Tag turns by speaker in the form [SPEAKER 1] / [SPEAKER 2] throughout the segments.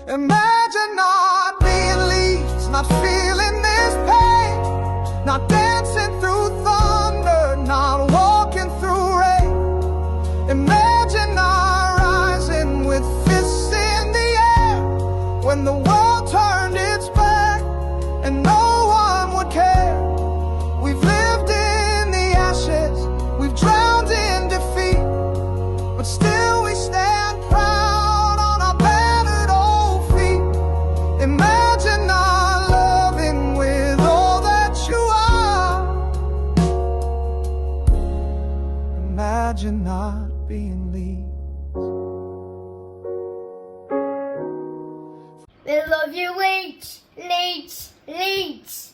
[SPEAKER 1] Imagine not being Leeds, not feeling this pain, not dancing through thunder, not walking through rain. Imagine not rising with fists in the air when the world turned its back and no one would care. We've lived in the ashes, we've drowned in defeat, but still we stand proud on our battered old feet. Imagine not loving with all that you are. Imagine not being Leeds.
[SPEAKER 2] We love you, Leeds, Leeds, Leeds.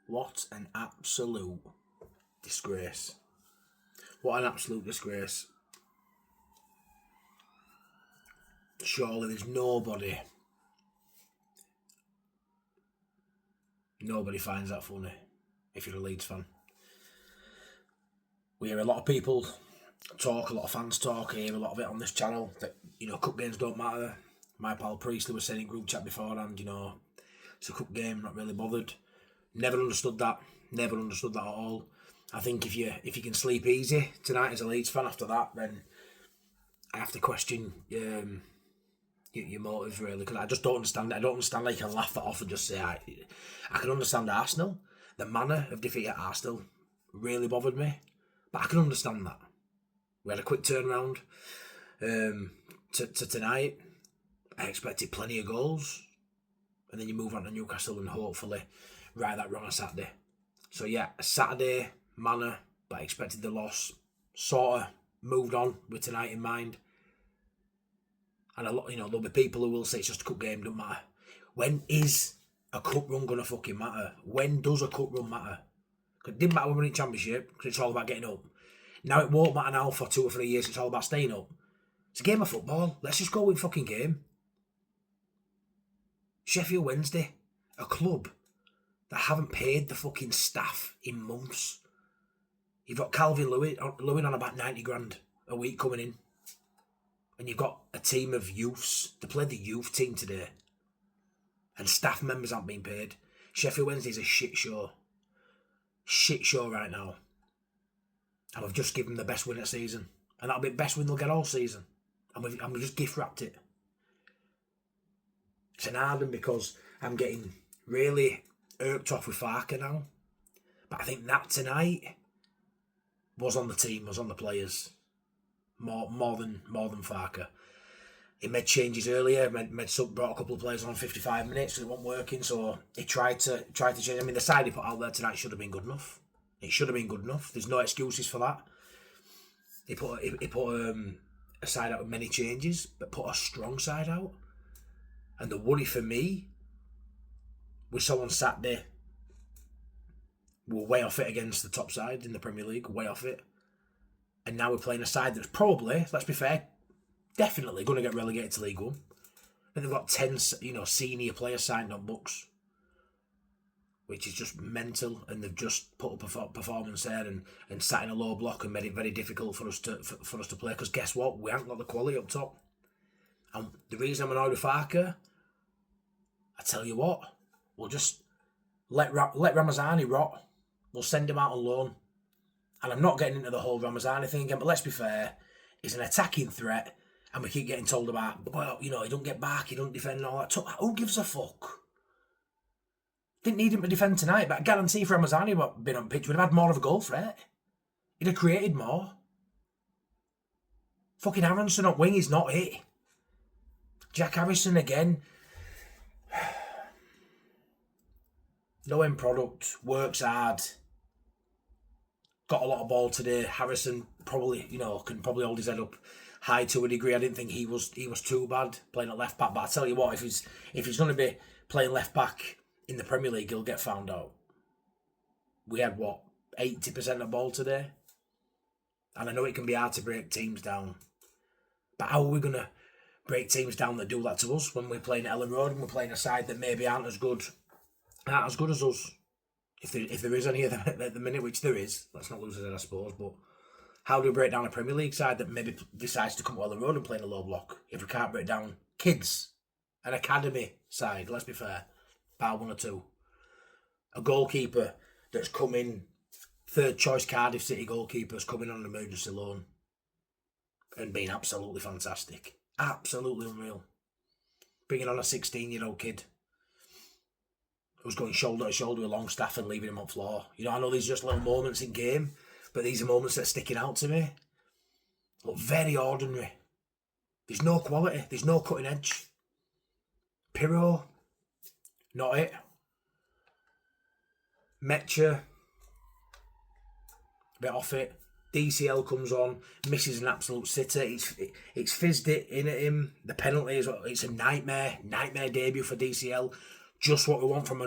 [SPEAKER 3] What an absolute disgrace. What an absolute disgrace. Surely there's nobody finds that funny if you're a Leeds fan. We hear a lot of people talk, a lot of fans talk, I hear a lot of it on this channel, that, cup games don't matter. My pal Priestley was saying in group chat beforehand, it's a cup game, not really bothered. Never understood that at all. I think if you can sleep easy tonight as a Leeds fan after that, then I have to question your motives, really, because I just don't understand it. I don't understand how you can laugh that off and just say, I can understand Arsenal. The manner of defeat at Arsenal really bothered me, but I can understand that. We had a quick turnaround to tonight. I expected plenty of goals, and then you move on to Newcastle and hopefully right that wrong on Saturday. So yeah, a Saturday manner, but I expected the loss. Sort of moved on with tonight in mind. And a lot, there'll be people who will say it's just a cup game, don't matter. When is a cup run gonna fucking matter? When does a cup run matter? Because it didn't matter when we're in Championship, because it's all about getting up. Now it won't matter now for 2 or 3 years, it's all about staying up. It's a game of football. Let's just go with fucking game. Sheffield Wednesday, a club that haven't paid the fucking staff in months. You've got Calvin Lewin on about 90 grand a week coming in. And you've got a team of youths. They played the youth team today. And staff members aren't being paid. Sheffield Wednesday is a shit show. Shit show right now. And we've just given them the best win of the season. And that'll be the best win they'll get all season. And we've just gift wrapped it. It's an hard one because I'm getting really irked off with Farker now. But I think that tonight was on the team, was on the players. More than Farker. He made changes earlier, brought a couple of players on 55 minutes, so it wasn't working, so he tried to change. I mean, the side he put out there tonight should have been good enough. It should have been good enough. There's no excuses for that. He put a side out with many changes, but put a strong side out. And the worry for me, we saw on Saturday, we're way off it against the top side in the Premier League, way off it. And now we're playing a side that's probably, let's be fair, definitely going to get relegated to League One. And they've got 10, senior players signed on books, which is just mental. And they've just put up a performance there and sat in a low block and made it very difficult for us to play. Because guess what? We haven't got the quality up top. And the reason I'm annoyed with Farker, I tell you what, we'll just let Ramazani rot. We'll send him out on loan. And I'm not getting into the whole Ramazani thing again, but let's be fair, he's an attacking threat, and we keep getting told about, well, he don't get back, he don't defend and all that. Who gives a fuck? Didn't need him to defend tonight, but I guarantee if Ramazani had been on pitch, we'd have had more of a goal threat. He'd have created more. Fucking Aronson on wing is not it. Jack Harrison again. No end product, works hard. Got a lot of ball today. Harrison probably, can probably hold his head up high to a degree. I didn't think he was too bad playing at left back. But I tell you what, if he's going to be playing left back in the Premier League, he'll get found out. We had 80% of ball today, and I know it can be hard to break teams down. But how are we going to break teams down that do that to us when we're playing at Ellen Road and we're playing a side that maybe aren't as good as us? If there is any of them at the minute, which there is, let's not lose it, I suppose. But How do we break down a Premier League side that maybe decides to come to the road and play in a low block if we can't break down kids, an academy side, let's be fair, bar one or two, a goalkeeper that's come in, third choice Cardiff City goalkeeper's coming on an emergency loan and being absolutely fantastic, absolutely unreal, bringing on a 16-year-old kid who's going shoulder to shoulder with Longstaff and leaving him on floor. You know, I know these are just little moments in game, but these are moments that are sticking out to me. Look very ordinary. There's no quality. There's no cutting edge. Pirro, not it. Metcher, bit off it. DCL comes on, misses an absolute sitter. It's fizzed it in at him. The penalty is it's a nightmare debut for DCL. Just what we want from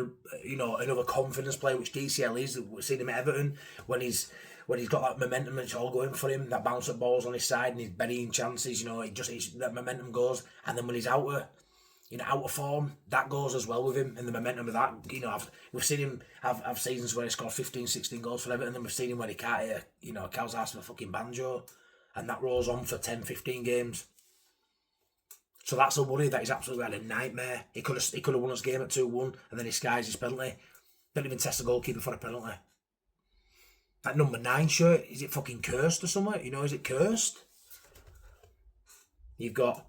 [SPEAKER 3] another confidence player, which DCL is. We've seen him at Everton when he's got that momentum and it's all going for him. That bounce up balls on his side and he's burying chances. That momentum goes, and then when he's out of form, that goes as well with him, and the momentum of that. We've seen him have seasons where he scored 15, 16 goals for Everton, and then we've seen him where he can't hit a cow's ass with a fucking banjo, and that rolls on for 10, 15 games. So that's a worry that he's absolutely had a nightmare. He could have won his game at 2-1, and then he skies his penalty. Didn't even test the goalkeeper for a penalty. That number 9 shirt, is it fucking cursed or something? Is it cursed? You've got,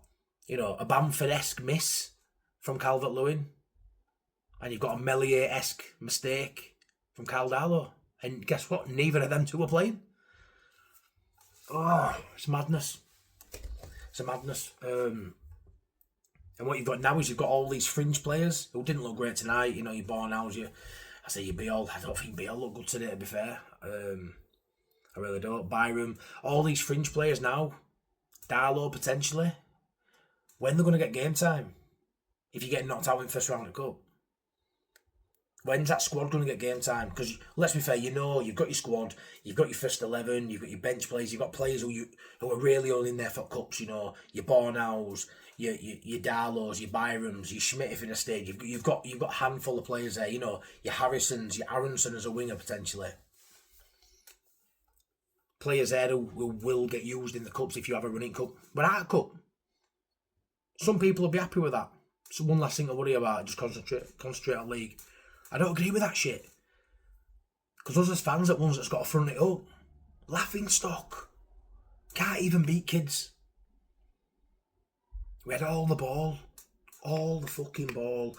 [SPEAKER 3] a Bamford-esque miss from Calvert-Lewin, and you've got a Melier-esque mistake from Caldalo. And guess what? Neither of them two are playing. Oh, it's madness. It's a madness. And what you've got now is you've got all these fringe players who didn't look great tonight. Your Bornhouse, your Beal. I don't think Beal looked good today, to be fair. I really don't. Byram. All these fringe players now. Darlow, potentially. When they're going to get game time? If you're getting knocked out in first round of the Cup. When's that squad going to get game time? Because let's be fair, you've got your squad, you've got your first 11, you've got your bench players, you've got players who are really only in there for cups. Your Bornhouse, your Darlows, your Byrams, your Schmidt if in a stage. You've got a handful of players there. Your Harrisons, your Aronson as a winger potentially. Players there who will get used in the cups if you have a running cup. But at a cup, some people will be happy with that. So one last thing to worry about, just concentrate on league. I don't agree with that shit. Because us as fans are ones that's got to front it up. Laughing stock. Can't even beat kids. We had all the ball. All the fucking ball.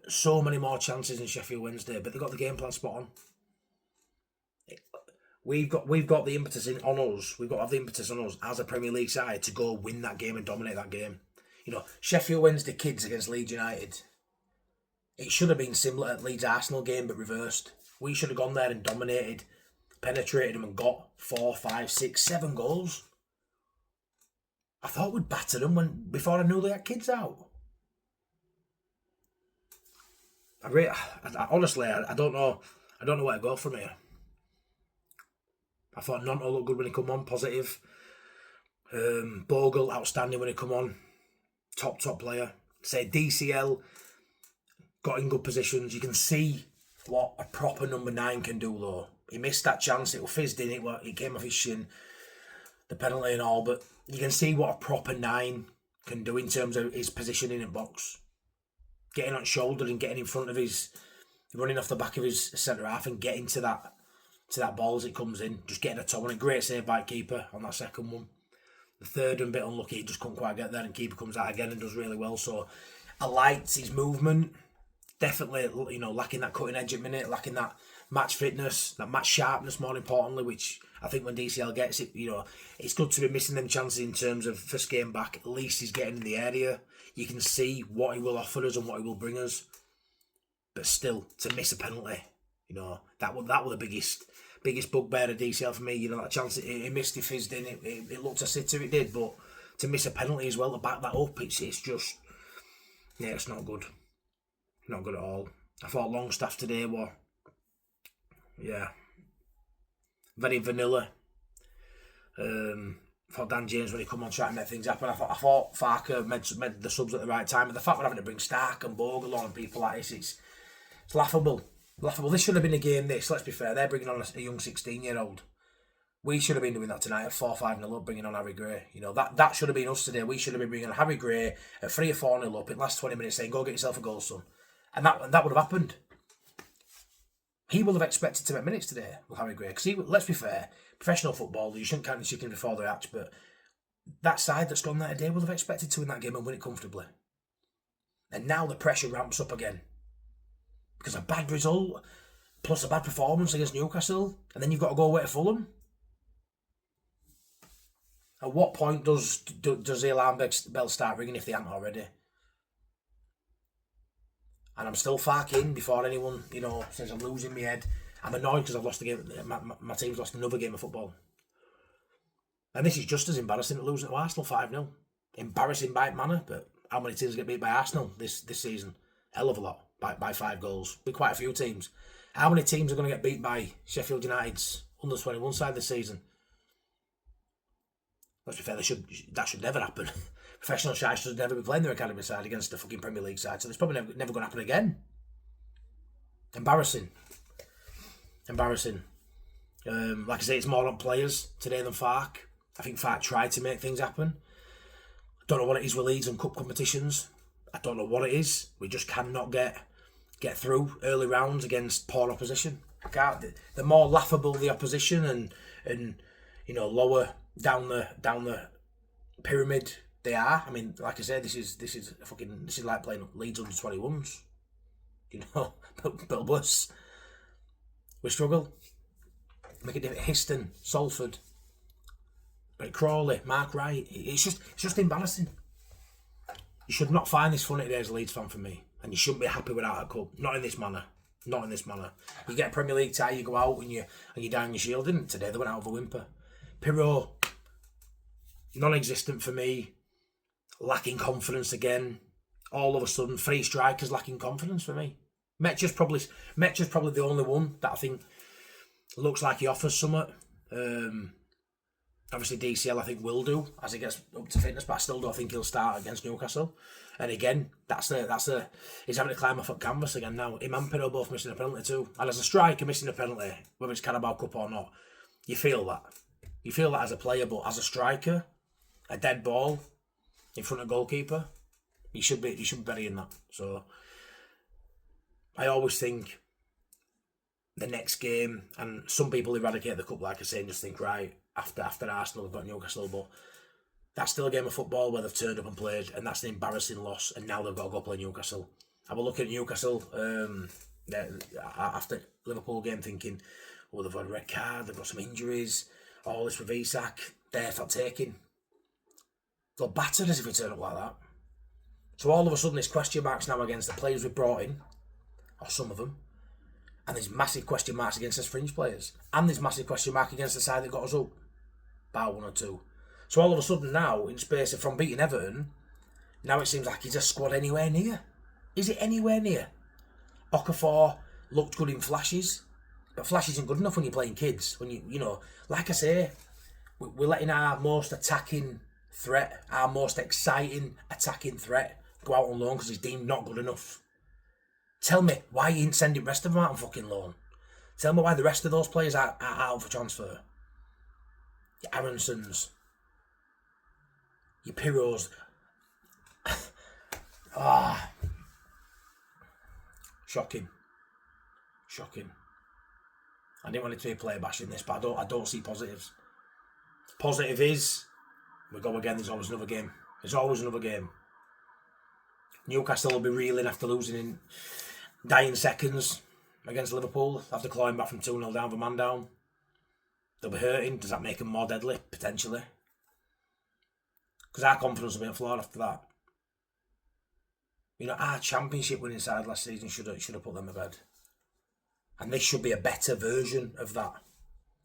[SPEAKER 3] So many more chances in Sheffield Wednesday, but they got the game plan spot on. We've got the impetus on us. We've got to have the impetus on us as a Premier League side to go win that game and dominate that game. Sheffield Wednesday kids against Leeds United. It should have been similar at Leeds Arsenal game, but reversed. We should have gone there and dominated, penetrated them and got 4, 5, 6, 7 goals. I thought we'd batter them before I knew they had kids out. Honestly, I don't know where to go from here. I thought Nonto looked good when he come on, positive. Bogle, outstanding when he come on. Top player. Say DCL, got in good positions. You can see what a proper number 9 can do though. He missed that chance, it was fizzed in, it came off his shin, the penalty and all, but you can see what a proper 9 can do in terms of his positioning in box. Getting on shoulder and getting in front of running off the back of his centre half and getting to that ball as it comes in. Just getting a toe on it. Great save by keeper on that second one. The third and a bit unlucky, he just couldn't quite get there and keeper comes out again and does really well. So I liked his movement. Definitely, lacking that cutting edge at minute, lacking that match fitness, that match sharpness more importantly, which I think when DCL gets it, it's good to be missing them chances in terms of first game back. At least he's getting in the area. You can see what he will offer us and what he will bring us. But still, to miss a penalty, that was the biggest bugbear of DCL for me. That chance he missed, he fizzed in, it looked a sitter, it did, but to miss a penalty as well, to back that up, it's just, it's not good. Not good at all. I thought Longstaff today were, very vanilla. I thought Dan James, when he come on, trying to make things happen, I thought Farker made the subs at the right time, and the fact we're having to bring Stark and Bogle on and people like this, it's laughable. This should have been a game, let's be fair. They're bringing on a young 16-year-old We should have been doing that tonight at 4-5-0 up, bringing on Harry Gray. You know, that should have been us today. We should have been bringing on Harry Gray at 3 or 4-0 up in the last 20 minutes saying, go get yourself a goal, son. And that would have happened. He will have expected to make minutes today with Harry Gray. Because let's be fair, professional football, you shouldn't count the chicken before the hatch, but that side that's gone there today will have expected to win that game and win it comfortably. And now the pressure ramps up again. Because a bad result, plus a bad performance against Newcastle, and then you've got to go away to Fulham. At what point does the alarm bell start ringing if they haven't already? And I'm still farking before anyone, says I'm losing my head. I'm annoyed because I've lost the game. My team's lost another game of football. And this is just as embarrassing as losing to Arsenal 5-0. Embarrassing by manner, but how many teams get beat by Arsenal this season? Hell of a lot, by 5 goals. Be quite a few teams. How many teams are going to get beat by Sheffield United's under-21 side this season? Let's be fair, that should never happen. Professional sides should never be playing their academy side against the fucking Premier League side, so it's probably never going to happen again. Embarrassing. Like I say, it's more on players today than Fark. I think Fark tried to make things happen. Don't know what it is with Leeds and cup competitions. I don't know what it is. We just cannot get through early rounds against poor opposition. The more laughable the opposition and lower down the pyramid they are. I mean, like I said, this is like playing Leeds under 21s. But worse. We struggle. Make it different. Histon, Salford, Crawley, Mark Wright. It's just embarrassing. You should not find this funny today as a Leeds fan for me, and you shouldn't be happy without a cup. Not in this manner. You get a Premier League tie, you go out and you down your shield. Didn't today? They went out of a whimper. Pirro, non-existent for me. Lacking confidence again. All of a sudden, 3 strikers lacking confidence for me. Metcha's probably the only one that I think looks like he offers something. Obviously DCL I think will do as he gets up to fitness, but I still don't think he'll start against Newcastle. And again, he's having to climb off at canvas again now. Him and Pirro both missing a penalty too. And as a striker missing a penalty, whether it's Carabao Cup or not, you feel that. You feel that as a player, but as a striker, a dead ball in front of goalkeeper, you should be burying that. So I always think the next game, and some people eradicate the cup, like I say, and just think, right, after Arsenal have got Newcastle, but that's still a game of football where they've turned up and played, and that's an embarrassing loss, and now they've got to go play Newcastle. I will look at Newcastle after Liverpool game thinking, oh, they've got a red card, they've got some injuries, all this with Isak, they're not taking. They're battered as if we turn up like that. So all of a sudden there's question marks now against the players we've brought in, or some of them, and there's massive question marks against us fringe players, and there's massive question mark against the side that got us up, bar 1 or 2. So all of a sudden now, in space of from beating Everton, now it seems like he's a squad anywhere near. Is it anywhere near? Okafor looked good in flashes, but flashes isn't good enough when you're playing kids. When you like I say, we're letting our most attacking threat, our most exciting attacking threat, go out on loan because he's deemed not good enough. Tell me why you ain't sending the rest of them out on fucking loan. Tell me why the rest of those players are out for transfer. Your Aronsons, your Pirros. Shocking. I didn't want it to be player bashing this, but I don't see positives. Positive is we go again. There's always another game. Newcastle will be reeling after losing in dying seconds against Liverpool after clawing back from 2-0 down, for man down. They'll be hurting. Does that make them more deadly? Potentially. Because our confidence will be flawed after that. Our championship winning side last season should have put them to bed. And this should be a better version of that.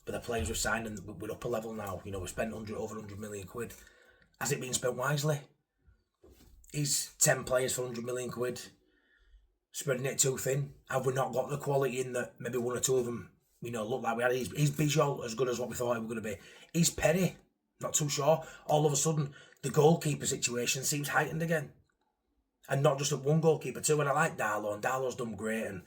[SPEAKER 3] But the players we've signed, and we're upper level now. We've spent over 100 million quid. Has it been spent wisely? Is 10 players for 100 million quid spreading it too thin? Have we not got the quality in that maybe 1 or 2 of them, look like we had? Is Bijol as good as what we thought he was going to be? Is Perry? Not too sure. All of a sudden, the goalkeeper situation seems heightened again. And not just at one goalkeeper too. And I like Darlow, and Darlow's done great. And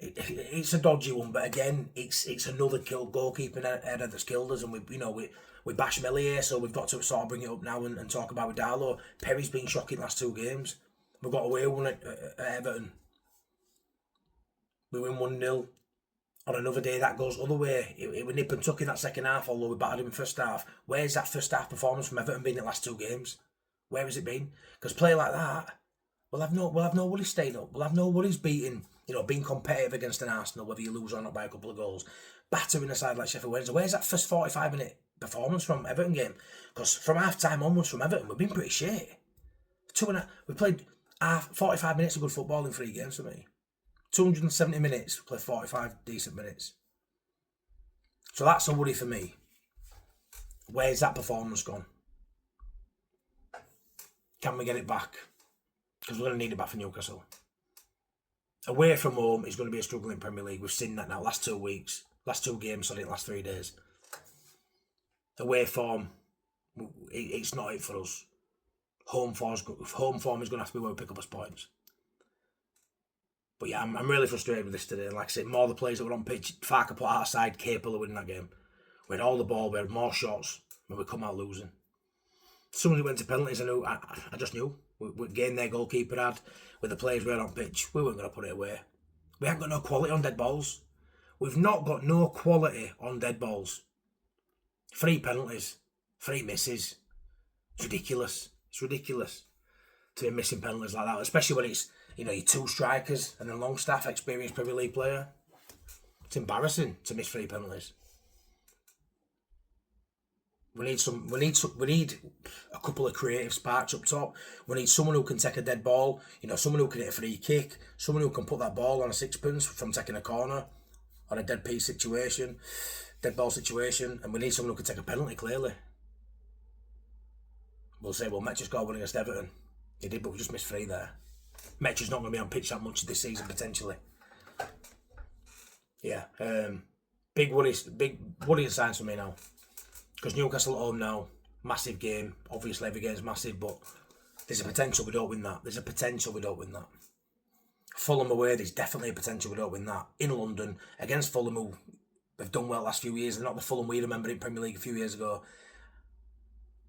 [SPEAKER 3] it's a dodgy one, but again, it's another goalkeeping header that's killed us, and we bash Melier, so we've got to sort of bring it up now and talk about Darlow. Perry's been shocking last 2 games. We got away with one at Everton. We win 1-0. On another day, that goes the other way. It was nip and tuck in that second half, although we battered him in the first half. Where's that first half performance from Everton been in the last 2 games? Where has it been? Because play like that, we'll have no worries staying up. We'll have no worries being competitive against an Arsenal, whether you lose or not by a couple of goals. Battering a side like Sheffield Wednesday. Where's that first 45-minute performance from Everton game? Because from half-time onwards from Everton, we've been pretty shit. We played 45 minutes of good football in 3 games for me. 270 minutes, we played 45 decent minutes. So that's a worry for me. Where's that performance gone? Can we get it back? Because we're going to need it back for Newcastle. Away from home is going to be a struggle in Premier League. We've seen that now. Last 2 weeks. Last 2 games, sorry, last 3 days. Away form, it's not it for us. Home form is going to have to be where we pick up us points. But yeah, I'm really frustrated with this today. Like I said, more the players that were on pitch, Farke put outside, capable of winning that game. We had all the ball, we had more shots, but we come out losing. Someone who went to penalties, I just knew. With game their goalkeeper had, with the players we had on pitch, we weren't going to put it away. We haven't got no quality on dead balls. We've not got no quality on dead balls. 3 penalties, 3 misses. It's ridiculous. It's ridiculous to be missing penalties like that, especially when it's, your 2 strikers and a Longstaff, experienced Premier League player. It's embarrassing to miss 3 penalties. We need a couple of creative sparks up top. We need someone who can take a dead ball, someone who can hit a free kick, someone who can put that ball on a sixpence from taking a corner, on a dead ball situation, and we need someone who can take a penalty clearly. We'll say, well, Metch got one against Everton. He did, but we just missed 3 there. Metch is not going to be on pitch that much this season, potentially. Yeah, big worry signs for me now. Because Newcastle at home now, massive game. Obviously, every game's massive, but there's a potential we don't win that. Fulham away, there's definitely a potential we don't win that. In London, against Fulham, who have done well the last few years. They're not the Fulham we remember in Premier League a few years ago.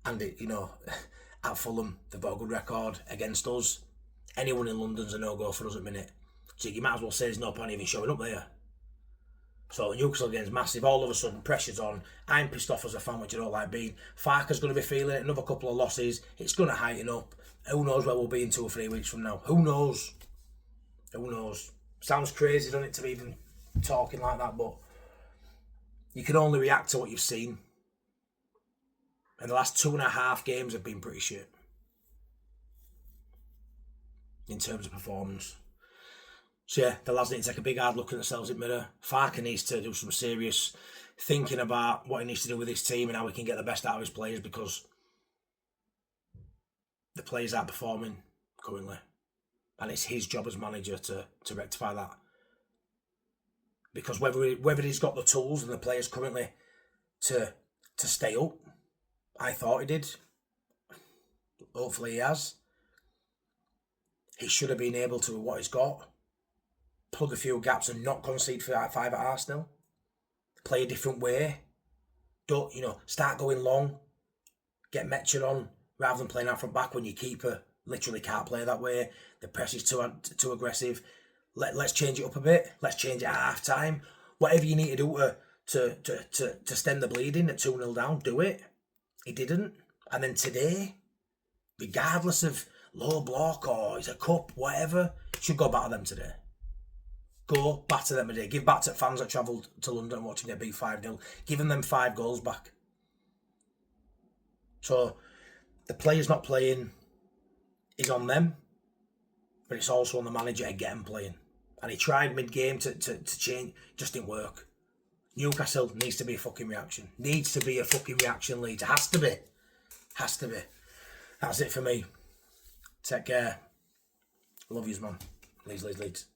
[SPEAKER 3] And, at Fulham, they've got a good record against us. Anyone in London's a no-go for us at the minute. So you might as well say there's no point even showing up there. So Newcastle game's massive. All of a sudden, pressure's on. I'm pissed off as a fan, which I don't like being. Farke's going to be feeling it. Another couple of losses. It's going to heighten up. Who knows where we'll be in 2 or 3 weeks from now? Who knows? Sounds crazy, doesn't it, to be even talking like that, but you can only react to what you've seen. And the last 2.5 games have been pretty shit in terms of performance. So yeah, the lads need to take a big hard look at themselves in the mirror. Farke needs to do some serious thinking about what he needs to do with his team and how he can get the best out of his players, because the players aren't performing currently. And it's his job as manager to rectify that. Because whether he's got the tools and the players currently to stay up, I thought he did. Hopefully he has. He should have been able to, with what he's got, plug a few gaps and not concede 5 at Arsenal. Play a different way. Don't, start going long. Get Metcher on rather than playing out from back when your keeper literally can't play that way. The press is too aggressive. Let's change it up a bit. Let's change it at half time. Whatever you need to do to stem the bleeding at 2-0 down, do it. He didn't. And then today, regardless of low block or it's a cup, whatever, should go back to them today. Go back to them today. Give back to fans that travelled to London and watching it beat 5-0. Giving them 5 goals back. So the players not playing is on them, but it's also on the manager to get them playing. And he tried mid-game to change, just didn't work. Newcastle needs to be a fucking reaction. Needs to be a fucking reaction, Leeds. It has to be. Has to be. That's it for me. Take care. Love yous, man. Leeds.